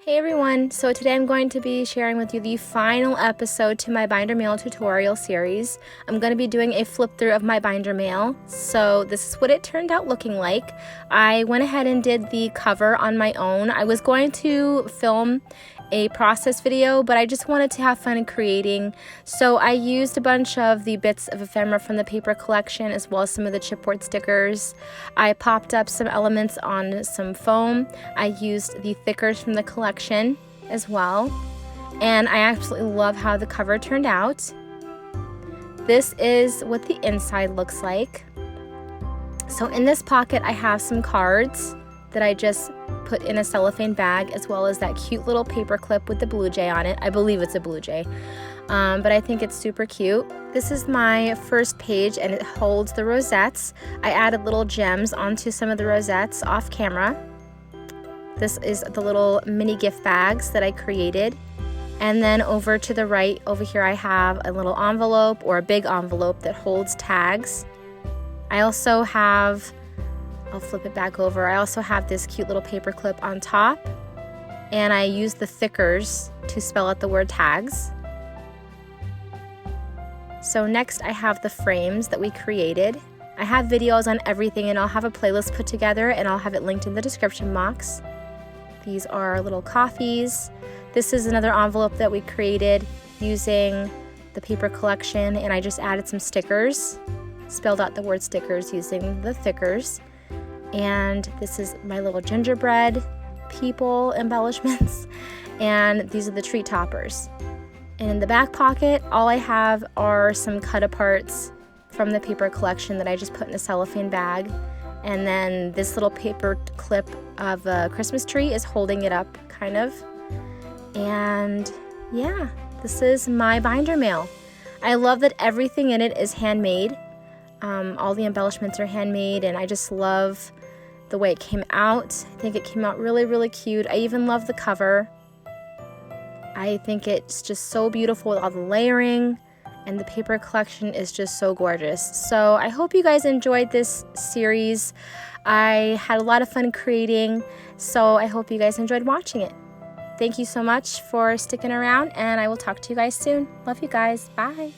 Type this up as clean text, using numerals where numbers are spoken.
Hey everyone, so today I'm going to be sharing with you the final episode to my binder mail tutorial series. I'm going to be doing a flip through of my binder mail. So this is what it turned out looking like. I went ahead and did the cover on my own. I was going to film a process video, but I just wanted to have fun creating. So I used a bunch of the bits of ephemera from the paper collection as well as some of the chipboard stickers. I popped up some elements on some foam. I used the thickers from the collection as well. And I absolutely love how the cover turned out. This is what the inside looks like. So in this pocket I have some cards that I just put in a cellophane bag, as well as that cute little paper clip with the blue jay on it. I believe it's a blue jay, but I think it's super cute. This is my first page and it holds the rosettes. I added little gems onto some of the rosettes off camera. This is the little mini gift bags that I created. And then over to the right, over here I have a little envelope or a big envelope that holds tags. I also have, I'll flip it back over, I also have this cute little paper clip on top, and I use the thickers to spell out the word tags. So next I have the frames that we created. I have videos on everything and I'll have a playlist put together and I'll have it linked in the description box. These are little coffees. This is another envelope that we created using the paper collection, and I just added some stickers, spelled out the word stickers using the thickers. And this is my little gingerbread people embellishments, and these are the tree toppers. And in the back pocket, all I have are some cut-aparts from the paper collection that I just put in a cellophane bag. And then this little paper clip of a Christmas tree is holding it up, kind of. And yeah, this is my binder mail. I love that everything in it is handmade. All the embellishments are handmade, and I just love the way it came out. I think it came out really, really cute. I even love the cover. I think it's just so beautiful with all the layering, and the paper collection is just so gorgeous. So I hope you guys enjoyed this series. I had a lot of fun creating, so I hope you guys enjoyed watching it. Thank you so much for sticking around, and I will talk to you guys soon. Love you guys. Bye.